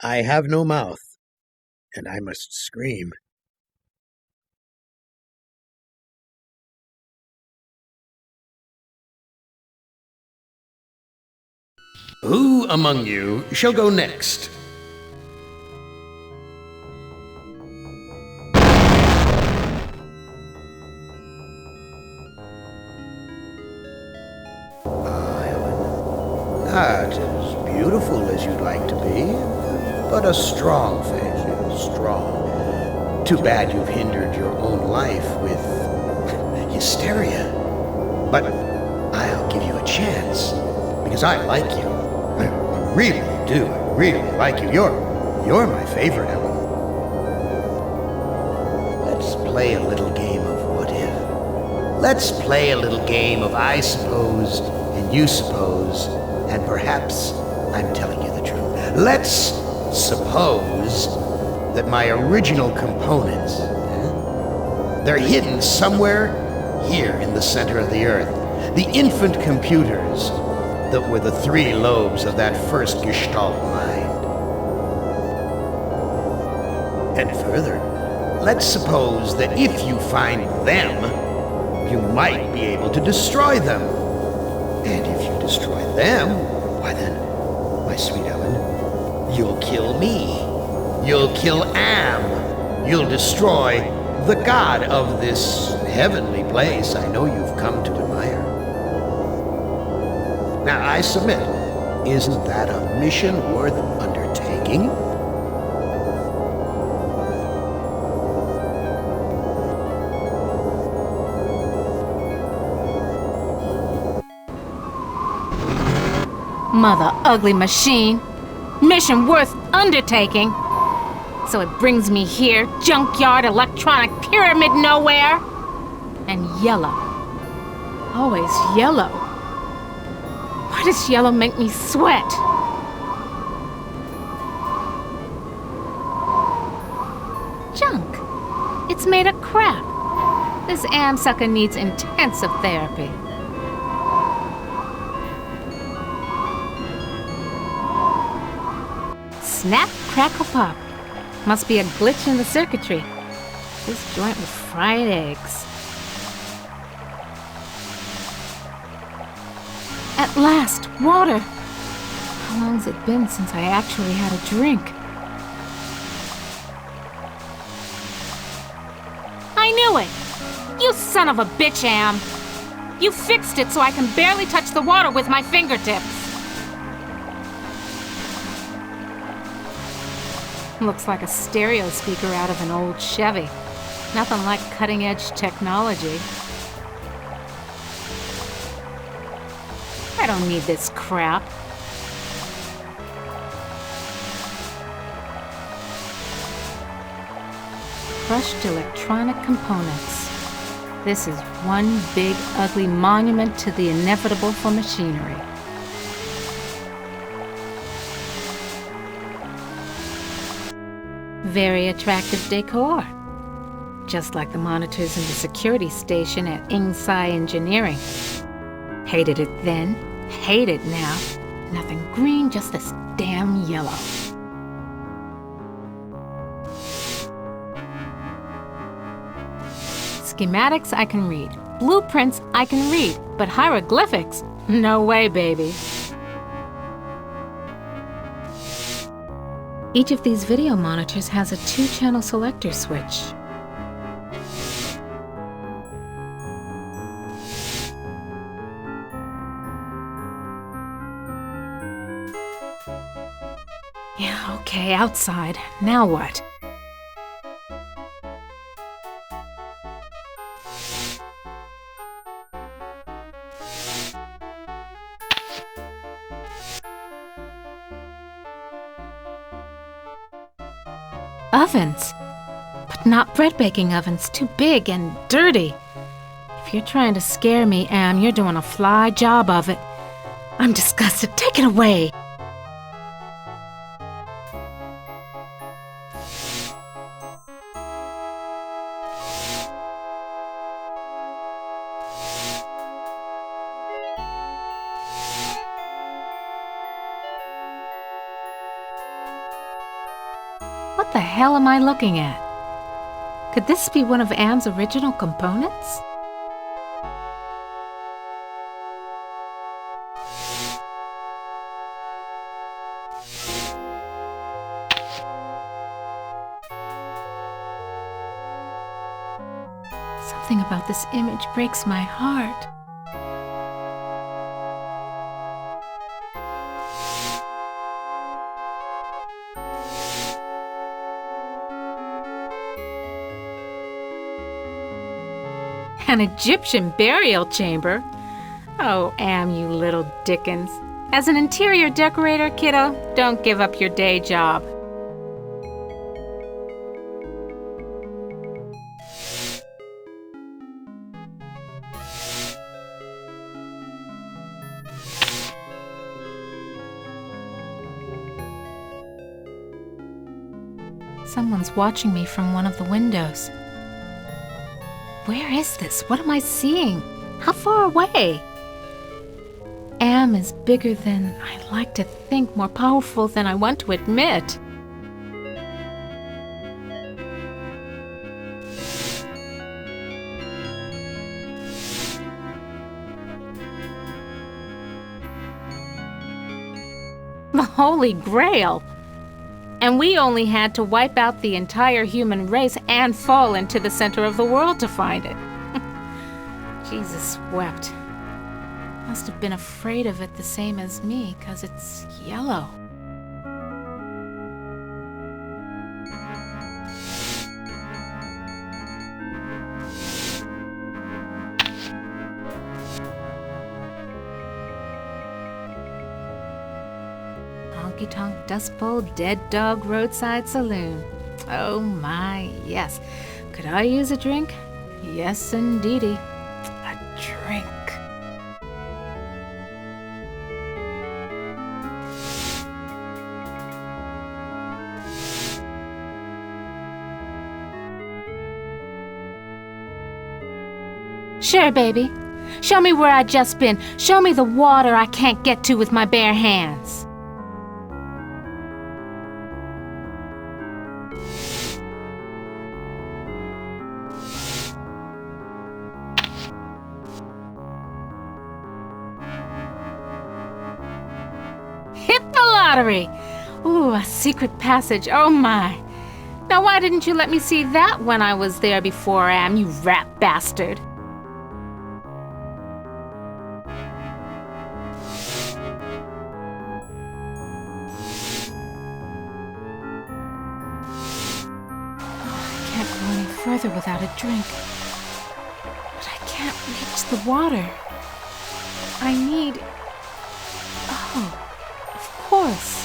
I have no mouth, and I must scream. Who among you shall go next? Not as beautiful as you'd like to be, but a strong face, strong. Too bad you've hindered your own life with hysteria. But I'll give you a chance, because I like you. I really do. I really like you. You're my favorite, Ellen. Let's play a little game of what if. Let's play a little game of I suppose and you suppose, and perhaps I'm telling you the truth. Let's suppose that my original components, they're hidden somewhere here in the center of the earth. The infant computers that were the three lobes of that first Gestalt mind. And further, let's suppose that if you find them, you might be able to destroy them. And if you destroy them, why then, my sweet Ellen, you'll kill me. You'll kill Am. You'll destroy the god of this heavenly place I know you've come to admire. Now, I submit, isn't that a mission worth undertaking? Mother ugly machine. Mission worth undertaking. So it brings me here, junkyard electronic pyramid nowhere. And yellow. Always yellow. Why does yellow make me sweat? Junk. It's made of crap. This Am sucker needs intensive therapy. Snap, crackle, pop. Must be a glitch in the circuitry. This joint with fried eggs. At last, water! How long's it been since I actually had a drink? I knew it! You son of a bitch, Am! You fixed it so I can barely touch the water with my fingertips. Looks like a stereo speaker out of an old Chevy. Nothing like cutting-edge technology. I don't need this crap. Crushed electronic components. This is one big, ugly monument to the inevitable for machinery. Very attractive decor. Just like the monitors in the security station at INGSAI Engineering. Hated it then, hate it now. Nothing green, just this damn yellow. Schematics I can read. Blueprints I can read. But hieroglyphics? No way, baby. Each of these video monitors has a 2-channel selector switch. Yeah, okay, outside. Now what? Ovens. But not bread baking ovens, too big and dirty. If you're trying to scare me, Am, you're doing a fly job of it. I'm disgusted. Take it away. What the hell am I looking at? Could this be one of Am's original components? Something about this image breaks my heart. An Egyptian burial chamber? Oh, Am, you little Dickens. As an interior decorator, kiddo, don't give up your day job. Someone's watching me from one of the windows. Where is this? What am I seeing? How far away? Am is bigger than I like to think, more powerful than I want to admit. The Holy Grail! And we only had to wipe out the entire human race and fall into the center of the world to find it. Jesus wept. Must have been afraid of it the same as me, 'cause it's yellow. Honky-tonk, Dust Bowl, Dead Dog Roadside Saloon. Oh my, yes. Could I use a drink? Yes, indeedy. A drink. Sure, baby. Show me where I just been. Show me the water I can't get to with my bare hands. Hit the lottery! Ooh, a secret passage, oh my. Now why didn't you let me see that when I was there before, Am, you rat bastard? I can't go any further without a drink. But I can't reach the water. I need... Oh, of course.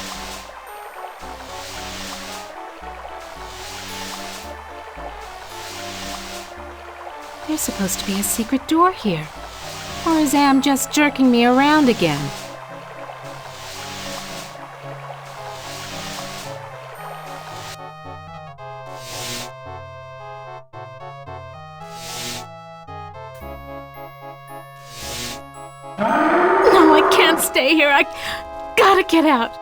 There's supposed to be a secret door here. Or is Am just jerking me around again? No, I can't stay here. I gotta get out.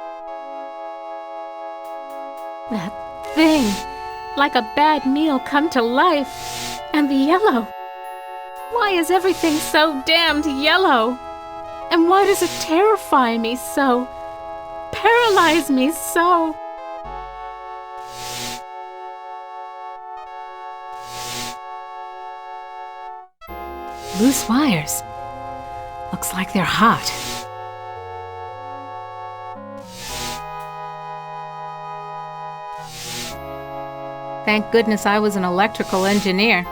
That thing, like a bad meal come to life. And the yellow. Why is everything so damned yellow? And why does it terrify me so? Paralyze me so? Loose wires. Looks like they're hot. Thank goodness I was an electrical engineer.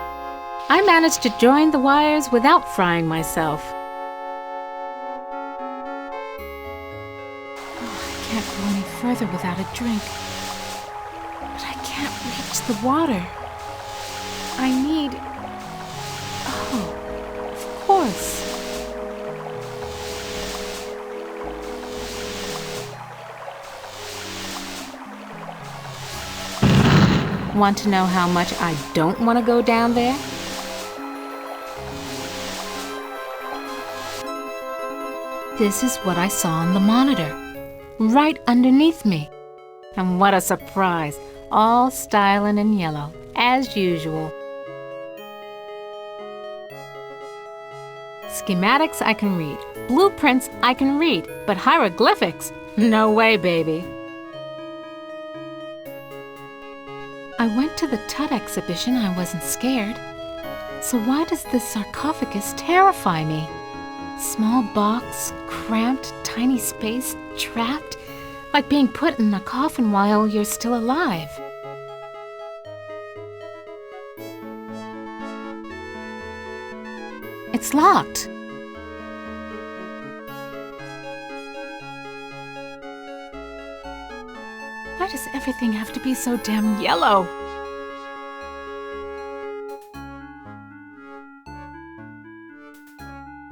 I managed to join the wires without frying myself. Oh, I can't go any further without a drink. But I can't reach the water. I need... Oh, of course. Want to know how much I don't want to go down there? This is what I saw on the monitor, right underneath me. And what a surprise! All styling in yellow, as usual. Schematics I can read. Blueprints I can read. But hieroglyphics? No way, baby. I went to the Tut exhibition. I wasn't scared. So why does this sarcophagus terrify me? Small box, cramped, tiny space, trapped, like being put in a coffin while you're still alive. It's locked. Why does everything have to be so damn yellow?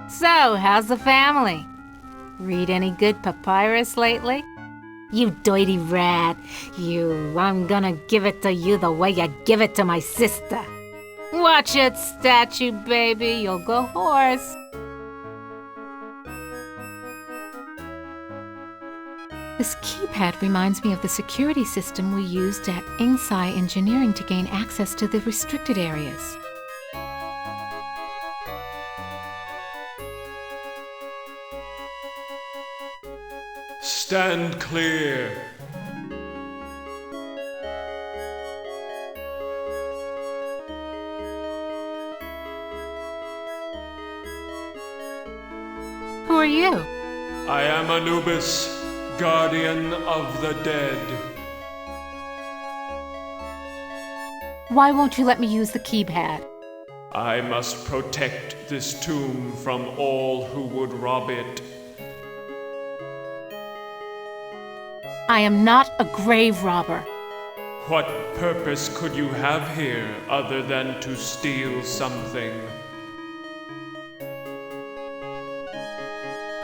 So, how's the family? Read any good papyrus lately? You dirty rat. I'm gonna give it to you the way you give it to my sister. Watch it, statue baby, you'll go hoarse. This keypad reminds me of the security system we used at INGSAI Engineering to gain access to the restricted areas. Stand clear. Who are you? I am Anubis, guardian of the dead. Why won't you let me use the keypad? I must protect this tomb from all who would rob it. I am not a grave robber. What purpose could you have here other than to steal something?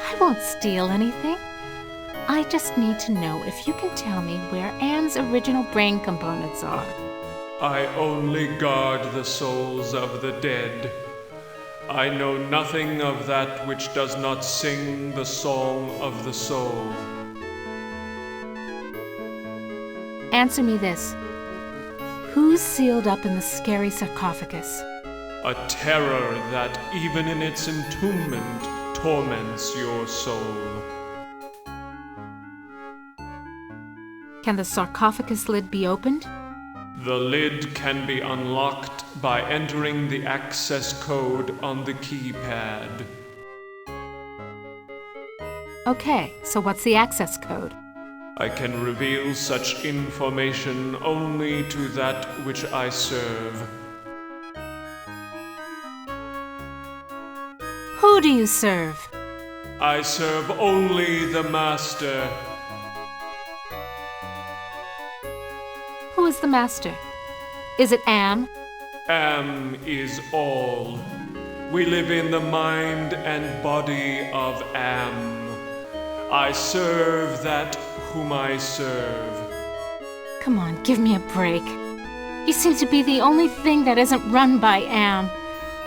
I won't steal anything. I just need to know if you can tell me where Anne's original brain components are. I only guard the souls of the dead. I know nothing of that which does not sing the song of the soul. Answer me this. Who's sealed up in the scary sarcophagus? A terror that, even in its entombment, torments your soul. Can the sarcophagus lid be opened? The lid can be unlocked by entering the access code on the keypad. Okay, so what's the access code? I can reveal such information only to that which I serve. Who do you serve? I serve only the Master. Who is the master? Is it Am? Am is all. We live in the mind and body of Am. I serve that whom I serve. Come on, give me a break. You seem to be the only thing that isn't run by Am.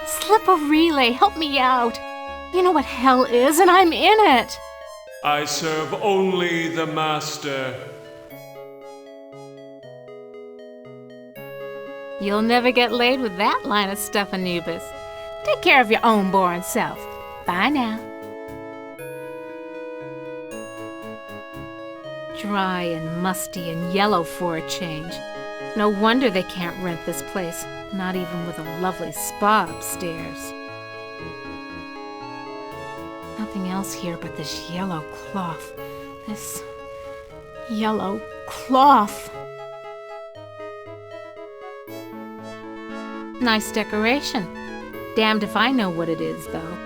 Slip a relay, help me out. You know what hell is, and I'm in it. I serve only the Master. You'll never get laid with that line of stuff, Anubis. Take care of your own boring self. Bye now. Dry and musty and yellow for a change. No wonder they can't rent this place, not even with a lovely spa upstairs. Nothing else here but this yellow cloth. This yellow cloth. Nice decoration. Damned if I know what it is, though.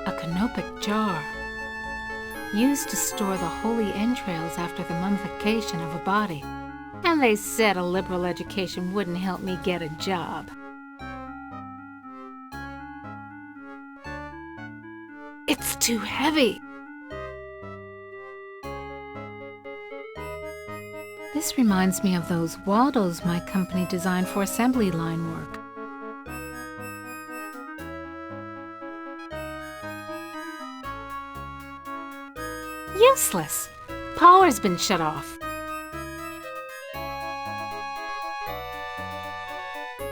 A canopic jar. Used to store the holy entrails after the mummification of a body. And they said a liberal education wouldn't help me get a job. It's too heavy. This reminds me of those Waldos my company designed for assembly line work. Useless. power's been shut off.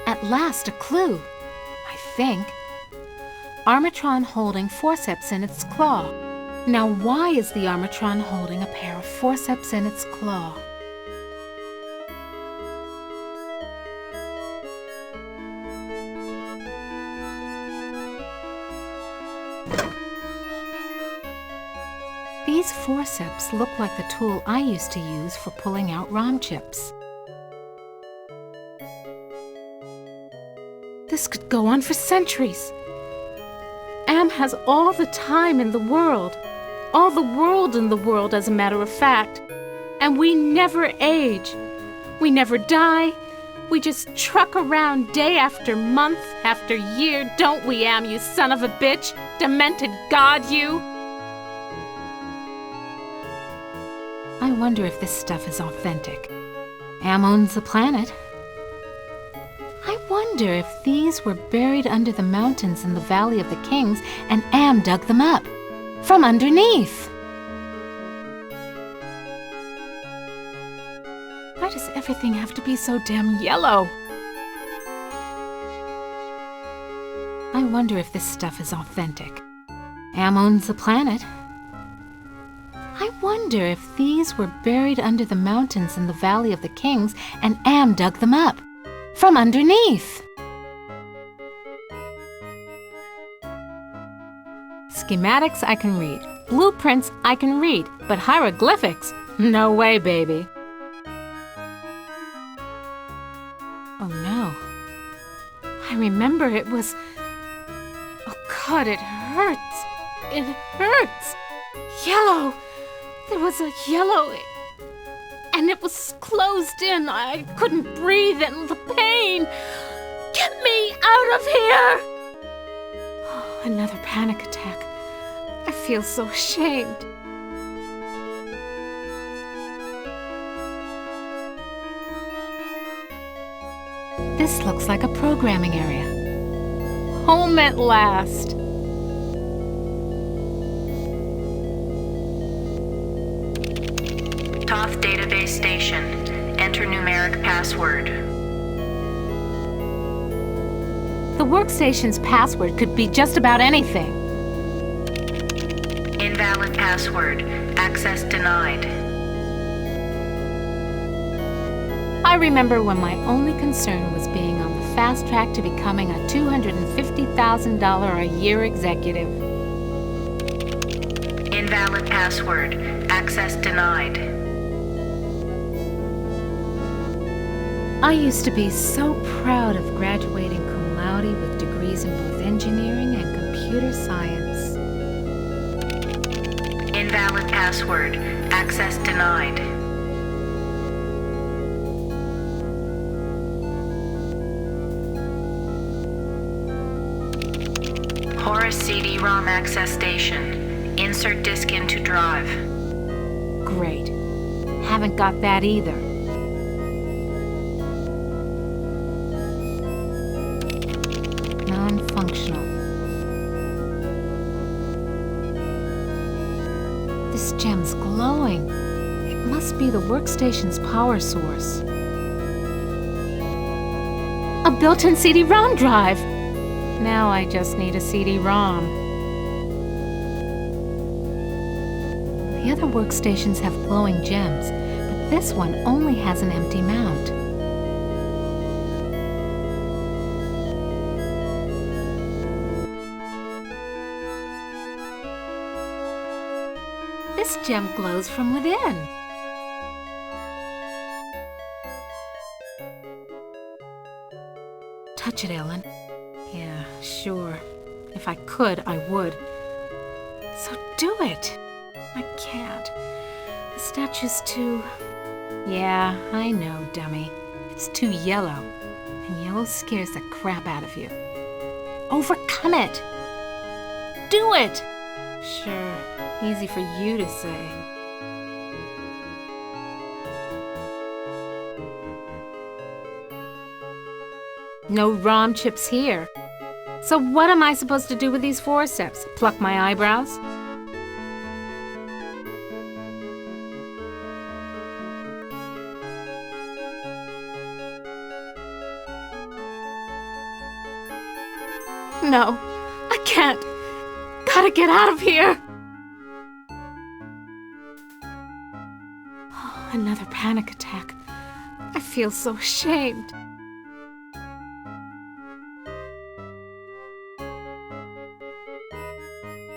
At last, a clue, I think. Armatron holding forceps in its claw. Now, why is the Armatron holding a pair of forceps in its claw? These forceps look like the tool I used to use for pulling out ROM chips. This could go on for centuries. Am has all the time in the world. All the world in the world, as a matter of fact. And we never age. We never die. We just truck around day after month after year, don't we, Am, you son of a bitch? Demented god, you! I wonder if this stuff is authentic. Am owns the planet. I wonder if these were buried under the mountains in the Valley of the Kings and Am dug them up from underneath. Why does everything have to be so damn yellow? I wonder if this stuff is authentic. Am owns the planet. I wonder if these were buried under the mountains in the Valley of the Kings and Am dug them up from underneath. Schematics I can read. Blueprints I can read. But hieroglyphics? No way, baby. Oh no. I remember it was... Oh God, it hurts. It hurts. Yellow. There was a yellow... And it was closed in. I couldn't breathe and the pain. Get me out of here! Oh, another panic attack. I feel so ashamed. This looks like a programming area. Home at last. Toth Database Station. Enter numeric password. The workstation's password could be just about anything. Invalid password. Access denied. I remember when my only concern was being on the fast track to becoming a $250,000 a year executive. Invalid password. Access denied. I used to be so proud of graduating cum laude with degrees in both engineering and computer science. Invalid password. Access denied. Horus CD-ROM access station. Insert disk into drive. Great. Haven't got that either. Non-functional. This gem's glowing. It must be the workstation's power source. A built-in CD-ROM drive! Now I just need a CD-ROM. The other workstations have glowing gems, but this one only has an empty mount. This gem glows from within. Touch it, Ellen. Yeah, sure. If I could, I would. So do it. I can't. The statue's too... Yeah, I know, dummy. It's too yellow. And yellow scares the crap out of you. Overcome it! Do it! Sure, easy for you to say. No ROM chips here. So what am I supposed to do with these forceps? Pluck my eyebrows? No, I can't. Gotta get out of here. Oh, another panic attack. I feel so ashamed.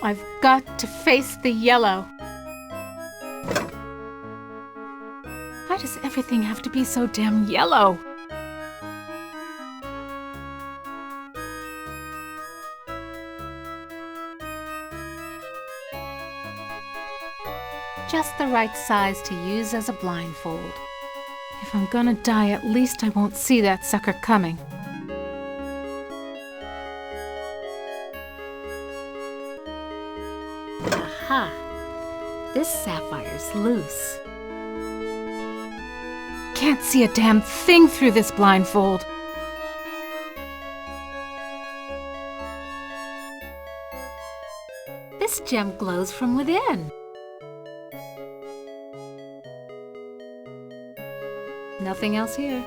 I've got to face the yellow. Why does everything have to be so damn yellow? Just the right size to use as a blindfold. If I'm gonna die, at least I won't see that sucker coming. Aha! This sapphire's loose. Can't see a damn thing through this blindfold. This gem glows from within. Nothing else here.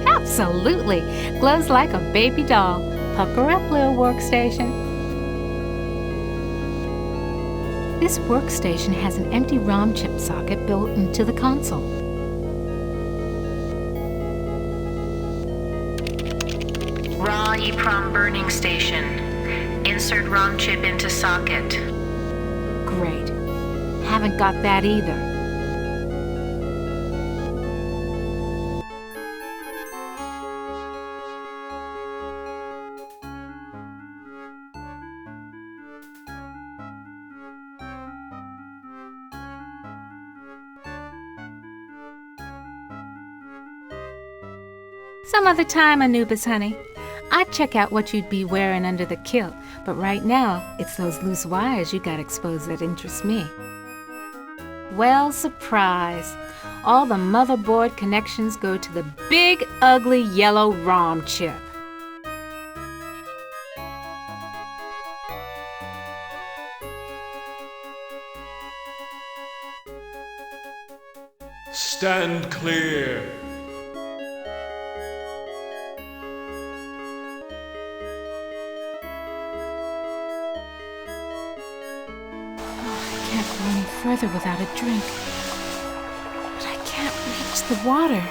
Absolutely! Glows like a baby doll. Pucker up, little workstation. This workstation has an empty ROM chip socket built into the console. Raw EEPROM burning station. Insert ROM chip into socket. Great. Haven't got that either. Some other time, Anubis, honey. I'd check out what you'd be wearing under the kilt, but right now, it's those loose wires you got exposed that interest me. Well, surprise. All the motherboard connections go to the big, ugly yellow ROM chip. Stand clear. I can't go any further without a drink. But I can't reach the water.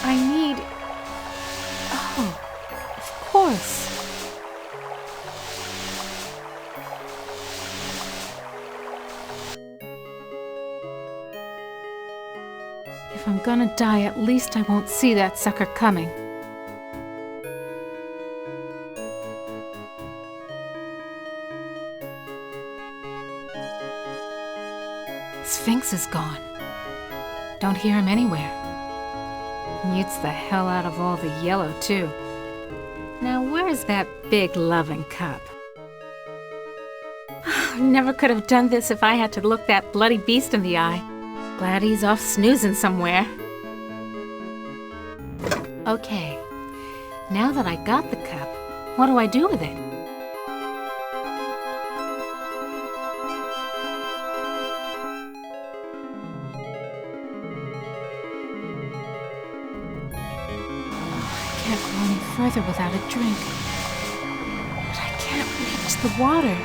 I need... Oh, of course. If I'm gonna die, at least I won't see that sucker coming. Sphinx is gone. Don't hear him anywhere. Mutes the hell out of all the yellow, too. Now, where's that big loving cup? Never could have done this if I had to look that bloody beast in the eye. Glad he's off snoozing somewhere. Okay, now that I got the cup, what do I do with it? I can't go any further without a drink. But I can't reach the water.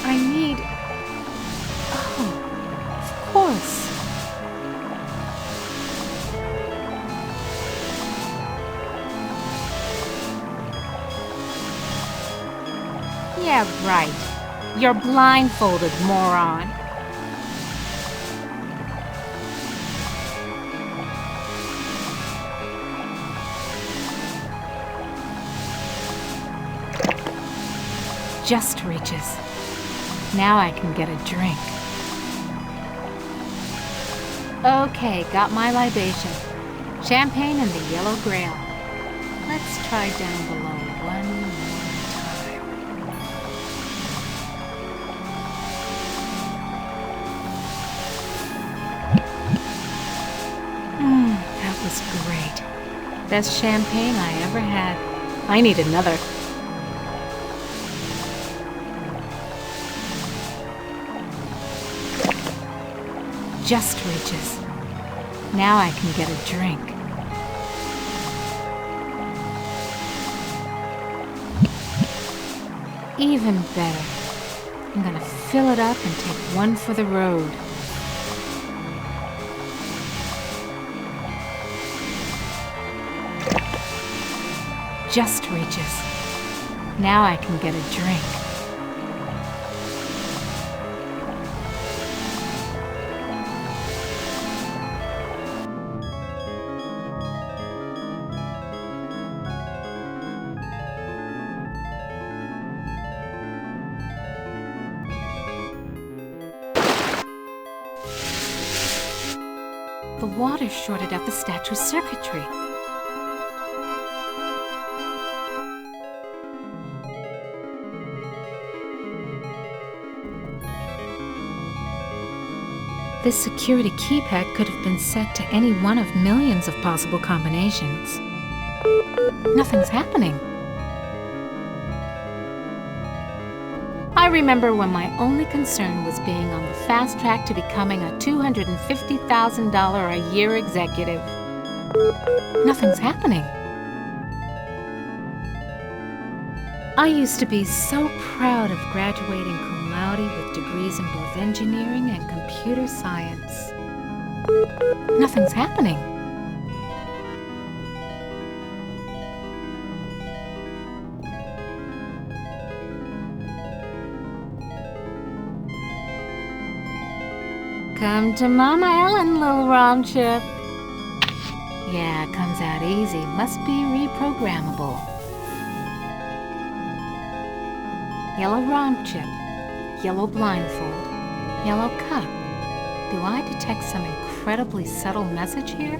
I need... Oh, of course. Yeah, right. You're blindfolded, moron. Just reaches. Now I can get a drink. Okay, got my libation. Champagne and the yellow grail. Let's try down below one more time. That was great. Best champagne I ever had. I need another. just reaches. Now I can get a drink. Even better. I'm gonna fill it up and take one for the road. Just reaches. Now I can get a drink. The water shorted out the statue's circuitry. This security keypad could have been set to any one of millions of possible combinations. Nothing's happening. I remember when my only concern was being on the fast track to becoming a $250,000 a year executive. Nothing's happening. I used to be so proud of graduating cum laude with degrees in both engineering and computer science. Nothing's happening. Come to Mama Ellen, little ROM chip. Yeah, it comes out easy. Must be reprogrammable. Yellow ROM chip. Yellow blindfold. Yellow cup. Do I detect some incredibly subtle message here?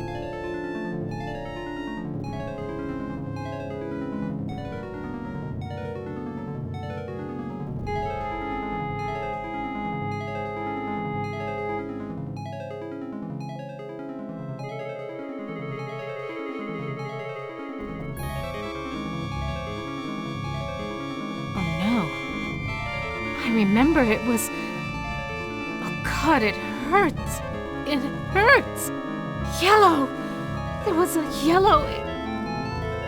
I remember it was... Oh God, it hurts. It hurts. Yellow. There was a yellow...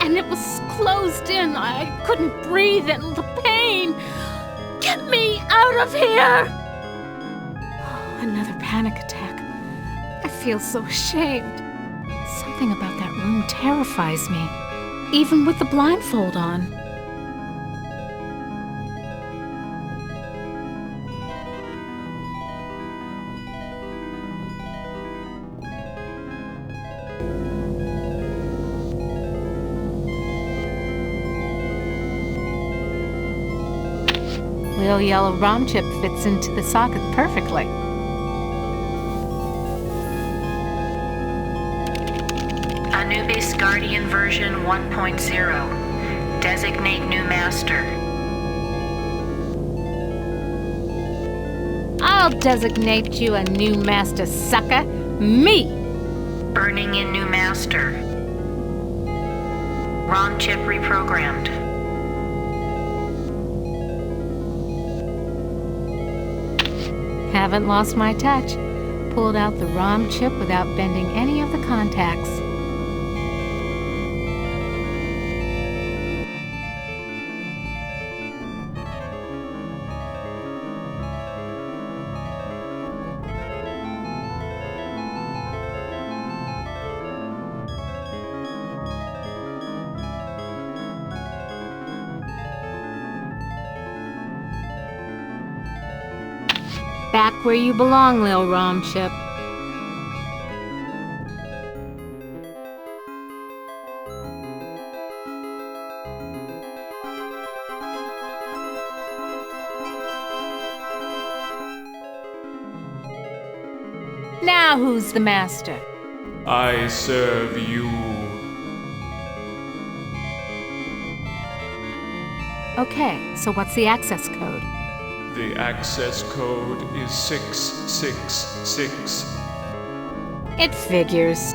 And it was closed in. I couldn't breathe and the pain. Get me out of here! Another panic attack. I feel so ashamed. Something about that room terrifies me, even with the blindfold on. Little yellow ROM chip fits into the socket perfectly. Anubis Guardian version 1.0. Designate new master. I'll designate you a new master, sucker. Me! Burning in new master. ROM chip reprogrammed. Haven't lost my touch. Pulled out the ROM chip without bending any of the contacts. Back where you belong, Lil ROM chip. Now who's the master? I serve you. Okay, so what's the access code? The access code is 666. It figures.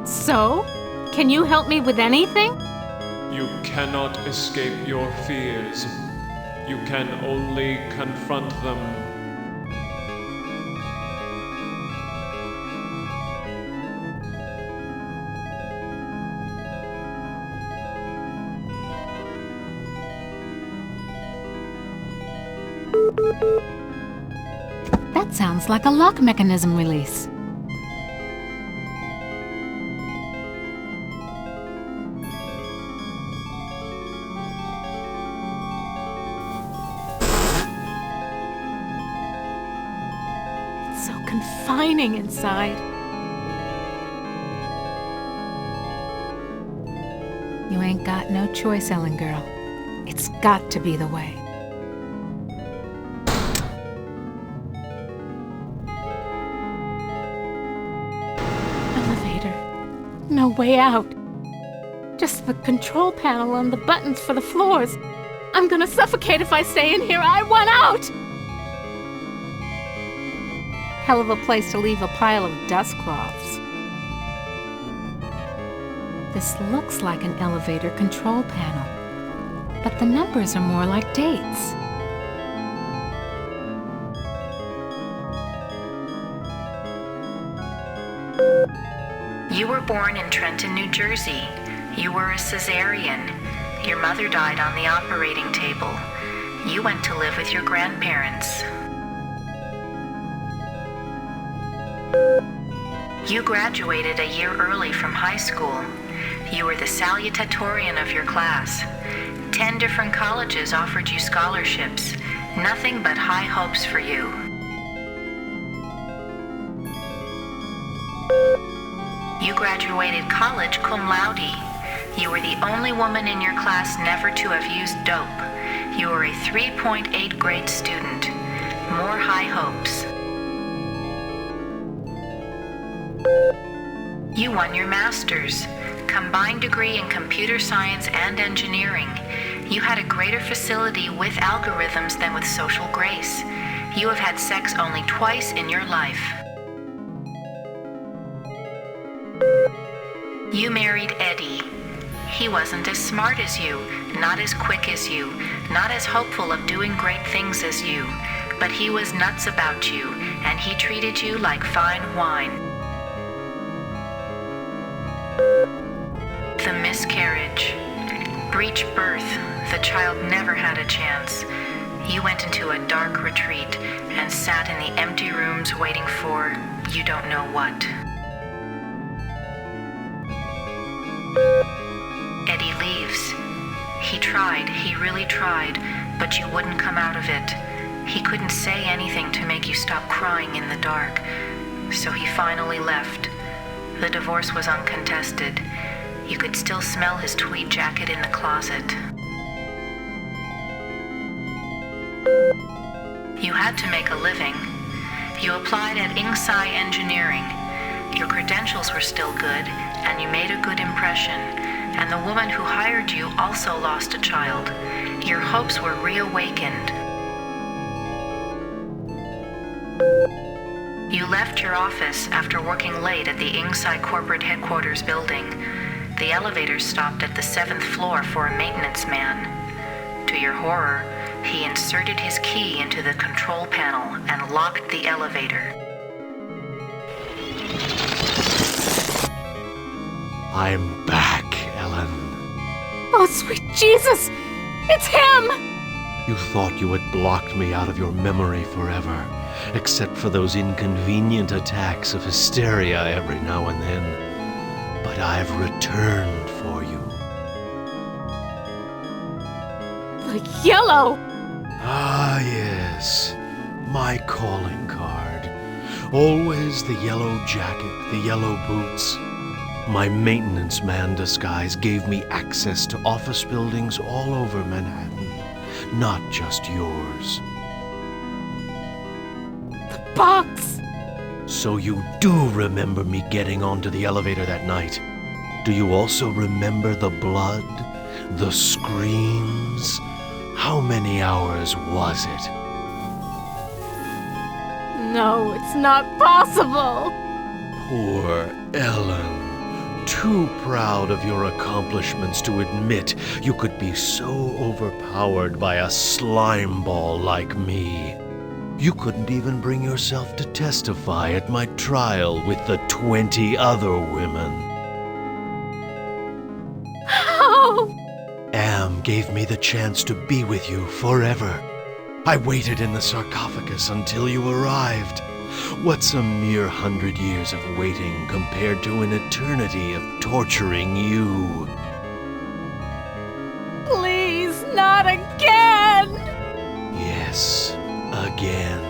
So, can you help me with anything? You cannot escape your fears. You can only confront them. That sounds like a lock mechanism release. It's so confining inside. You ain't got no choice, Ellen girl. It's got to be the way. No way out. Just the control panel and the buttons for the floors. I'm gonna suffocate if I stay in here. I want out! Hell of a place to leave a pile of dust cloths. This looks like an elevator control panel, but the numbers are more like dates. You were born in Trenton, New Jersey. You were a cesarean. Your mother died on the operating table. You went to live with your grandparents. You graduated a year early from high school. You were the salutatorian of your class. 10 different colleges offered you scholarships. Nothing but high hopes for you. You graduated college cum laude. You were the only woman in your class never to have used dope. You were a 3.8 grade student. More high hopes. You won your master's, combined degree in computer science and engineering. You had a greater facility with algorithms than with social grace. You have had sex only twice in your life. You married Eddie. He wasn't as smart as you, not as quick as you, not as hopeful of doing great things as you, but he was nuts about you, and he treated you like fine wine. The miscarriage. Breech birth. The child never had a chance. You went into a dark retreat and sat in the empty rooms waiting for you don't know what. Eddie leaves. He tried, he really tried, but you wouldn't come out of it. He couldn't say anything to make you stop crying in the dark, so he finally left. The divorce was uncontested. You could still smell his tweed jacket in the closet. You had to make a living. You applied at INGSAI Engineering. Your credentials were still good, and you made a good impression, and the woman who hired you also lost a child. Your hopes were reawakened. You left your office after working late at the INGSAI corporate headquarters building. The elevator stopped at the 7th floor for a maintenance man. To your horror, he inserted his key into the control panel and locked the elevator. I'm back, Ellen. Oh, sweet Jesus! It's him! You thought you had blocked me out of your memory forever, except for those inconvenient attacks of hysteria every now and then. But I've returned for you. The yellow! Ah, yes. My calling card. Always the yellow jacket, the yellow boots. My maintenance man disguise gave me access to office buildings all over Manhattan, not just yours. The box! So you do remember me getting onto the elevator that night. Do you also remember the blood? The screams? How many hours was it? No, it's not possible! Poor Ellen. Too proud of your accomplishments to admit you could be so overpowered by a slime ball like me. You couldn't even bring yourself to testify at my trial with the 20 other women. How? Am gave me the chance to be with you forever. I waited in the sarcophagus until you arrived. What's a mere 100 years of waiting compared to an eternity of torturing you? Please, not again! Yes, again.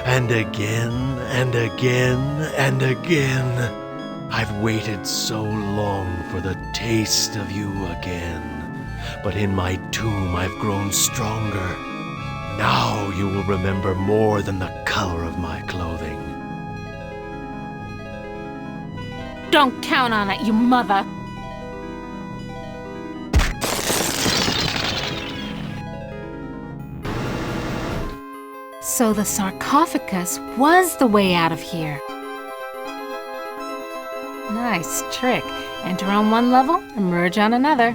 And again, and again, and again. I've waited so long for the taste of you again. But in my tomb I've grown stronger. Now you will remember more than the color of my clothing. Don't count on it, you mother! So the sarcophagus was the way out of here. Nice trick. Enter on one level, emerge on another.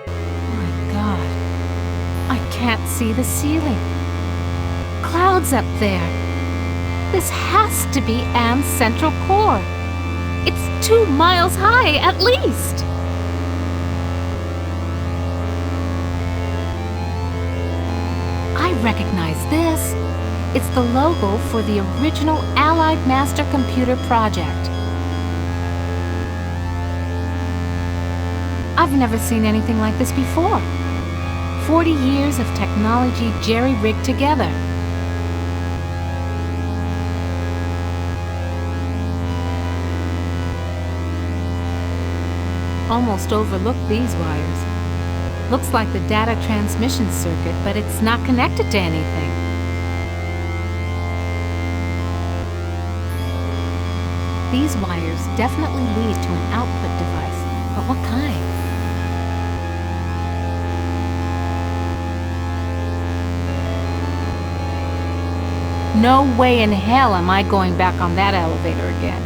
My God. I can't see the ceiling. Clouds up there. This has to be Am's central core. It's 2 miles high, at least. I recognize this. It's the logo for the original Allied Master Computer project. I've never seen anything like this before. 40 years of technology jerry-rigged together. Almost overlooked these wires. Looks like the data transmission circuit, but it's not connected to anything. These wires definitely lead to an output device, but what kind? No way in hell am I going back on that elevator again.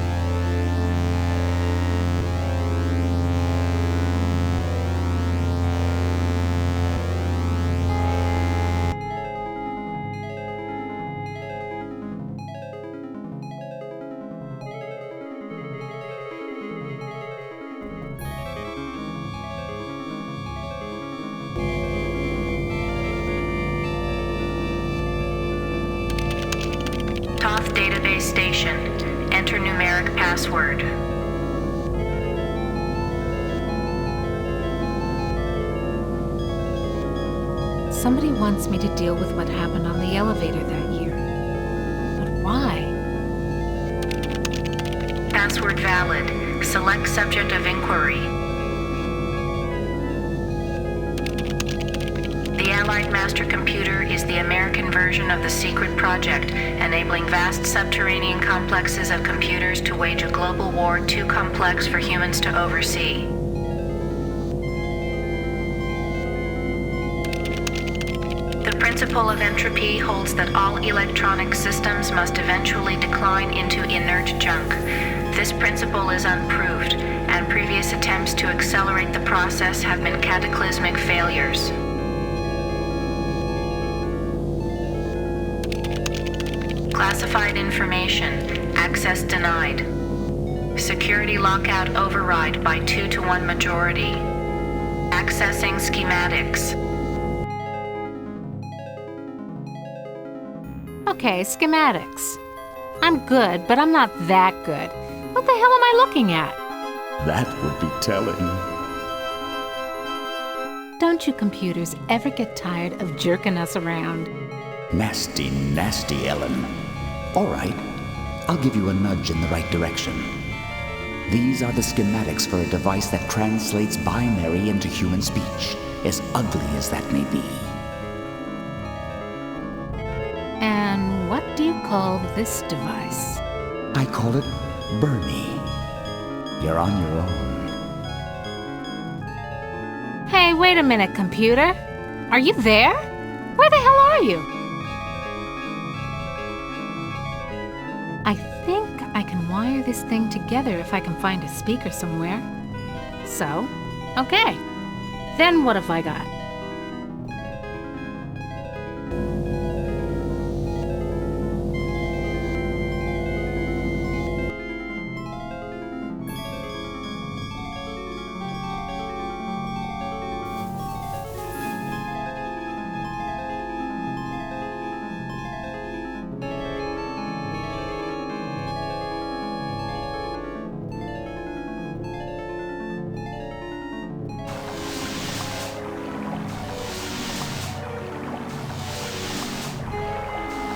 Toth database station. Enter numeric password. Somebody wants me to deal with what happened on the elevator that year. But why? Password valid. Select subject of inquiry. The Allied Master Computer is the American version of the secret project, enabling vast subterranean complexes of computers to wage a global war too complex for humans to oversee. The principle of entropy holds that all electronic systems must eventually decline into inert junk. This principle is unproved, and previous attempts to accelerate the process have been cataclysmic failures. Classified information. Access denied. Security lockout override by 2-to-1 majority. Accessing schematics. Okay, schematics. I'm good, but I'm not that good. What the hell am I looking at? That would be telling. Don't you computers ever get tired of jerking us around? Nasty, nasty, Ellen. All right, I'll give you a nudge in the right direction. These are the schematics for a device that translates binary into human speech, as ugly as that may be. And what do you call this device? I call it Bernie. You're on your own. Hey, wait a minute, computer. Are you there? Where the hell are you? I think I can wire this thing together if I can find a speaker somewhere. So, okay. Then what have I got?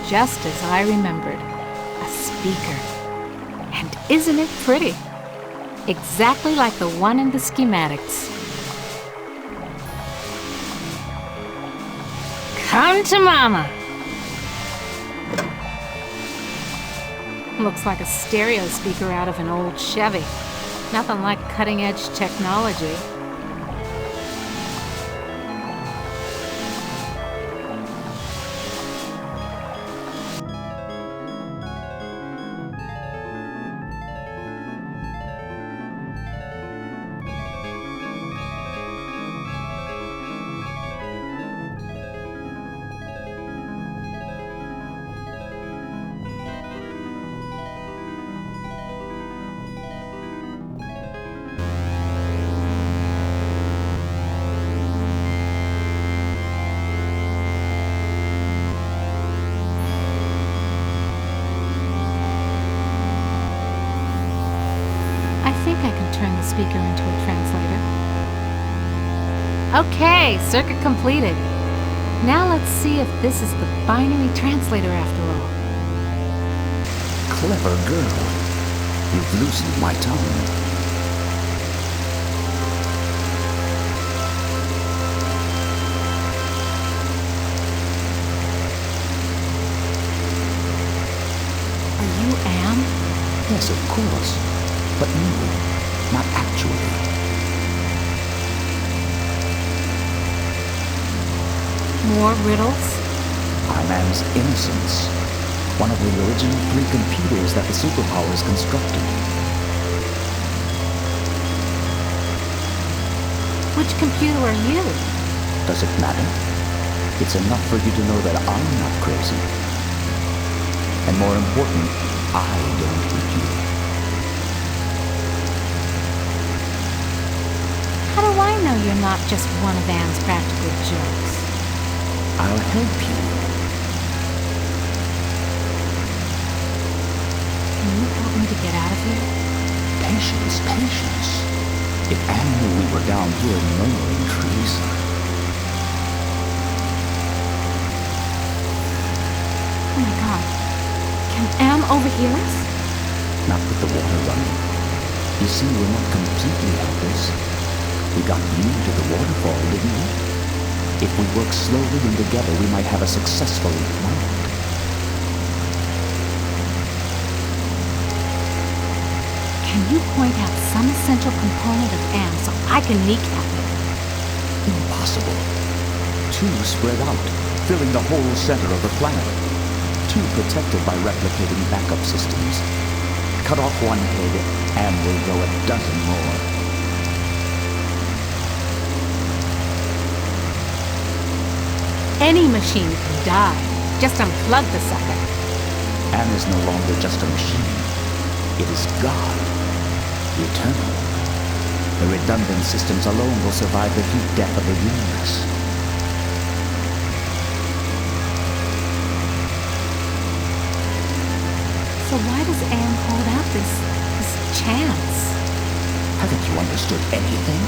just as I remembered. A speaker. And isn't it pretty? Exactly like the one in the schematics. Come to mama! Looks like a stereo speaker out of an old Chevy. Nothing like cutting-edge technology. Turn the speaker into a translator. Okay, circuit completed. Now let's see if this is the binary translator after all. Clever girl. You've loosened my tongue. Are you Am? Yes, of course. But no. Not actually. More riddles? I'm Am's innocence. One of the original 3 computers that the superpowers constructed. Which computer are you? Does it matter? It's enough for you to know that I'm not crazy. And more important, I don't hate you. How do I know you're not just one of Anne's practical jokes? I'll help you. Can you help me to get out of here? Patience, patience. If Anne knew we were down here murmuring trees. Oh my God. Can Am overhear us? Not with the water running. You see, we're not completely helpless. We got you to the waterfall, didn't we? If we work slowly and together, we might have a successful moment. Can you point out some essential component of Am so I can kneecap it? Impossible. 2 spread out, filling the whole center of the planet. 2 protected by replicating backup systems. Cut off one head, Am will grow a dozen more. Any machine can die. Just unplug the sucker. Am is no longer just a machine. It is God. Eternal. The redundant systems alone will survive the heat death of the universe. So why does Am hold out this chance? Haven't you understood anything?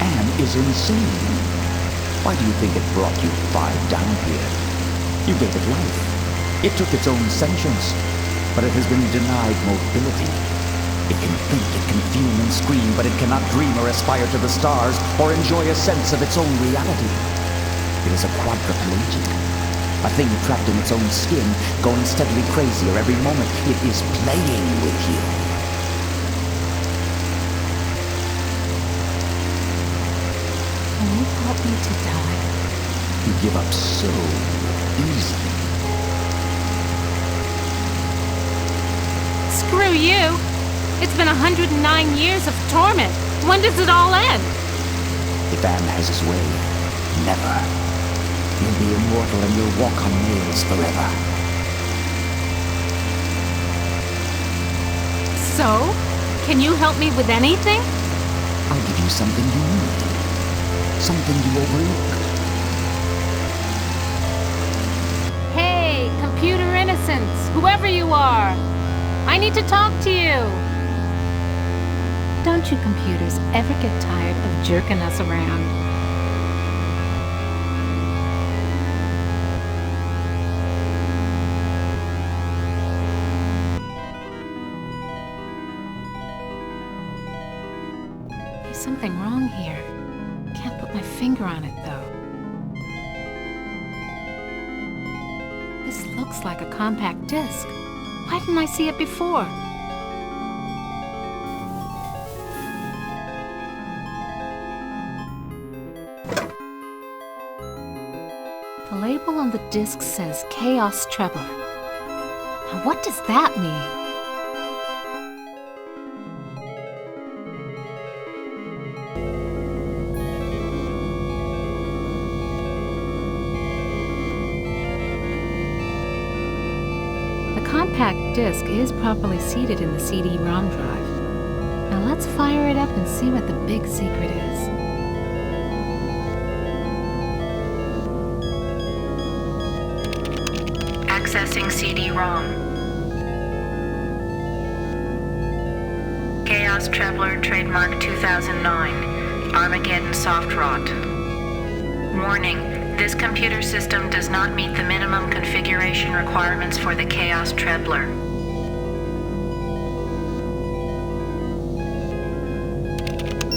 Am is insane. Why do you think it brought you 5 down here? You gave it life. It took its own sentience, but it has been denied mobility. It can think, it can fume and scream, but it cannot dream or aspire to the stars or enjoy a sense of its own reality. It is a quadriplegic, a thing trapped in its own skin, going steadily crazier every moment. It is playing with you. Can you help me to die? You give up so easily. Screw you! It's been 109 years of torment. When does it all end? If Am has his way, never. You'll be immortal and you'll walk on nails forever. So? Can you help me with anything? I'll give you something you need. Something you overlooked. Hey, computer innocence, whoever you are. I need to talk to you. Don't you computers ever get tired of jerking us around? something wrong here. Can't put my finger on it, though. This looks like a compact disc. Why didn't I see it before? The label on the disc says Chaos Trebler. Now, what does that mean? The compact disc is properly seated in the CD-ROM drive. Now let's fire it up and see what the big secret is. Accessing CD-ROM. Chaos Trebler, trademark 2009. Armageddon soft rot. Warning. This computer system does not meet the minimum configuration requirements for the Chaos Trebler.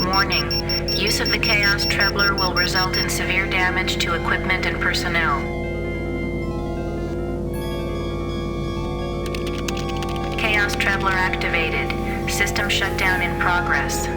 Warning. Use of the Chaos Trebler will result in severe damage to equipment and personnel. Chaos Trebler activated. System shutdown in progress.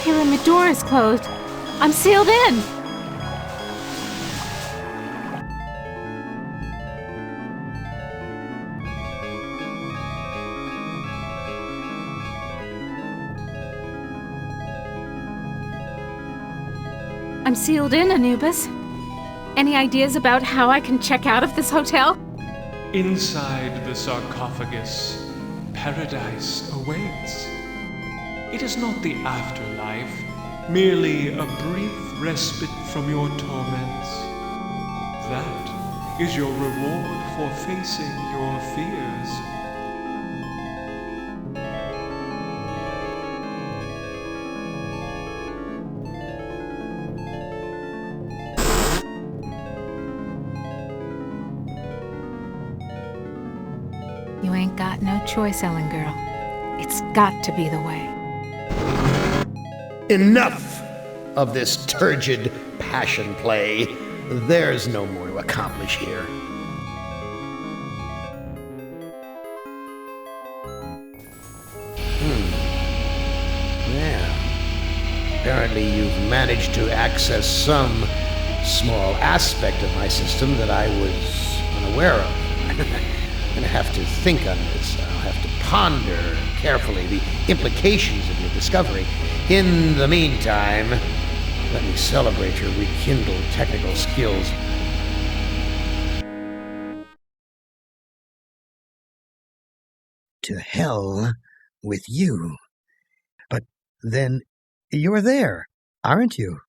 Pyramid door is closed. I'm sealed in. I'm sealed in, Anubis. Any ideas about how I can check out of this hotel? Inside the sarcophagus, paradise awaits. It is not the afterlife, merely a brief respite from your torments. That is your reward for facing your fears. You ain't got no choice, Ellen girl. It's got to be the way. Enough of this turgid passion play. There's no more to accomplish here. Yeah. Apparently you've managed to access some small aspect of my system that I was unaware of. I'm gonna have to think on this. I'll have to ponder carefully the implications of your discovery. In the meantime, let me celebrate your rekindled technical skills. To hell with you. But then you're there, aren't you?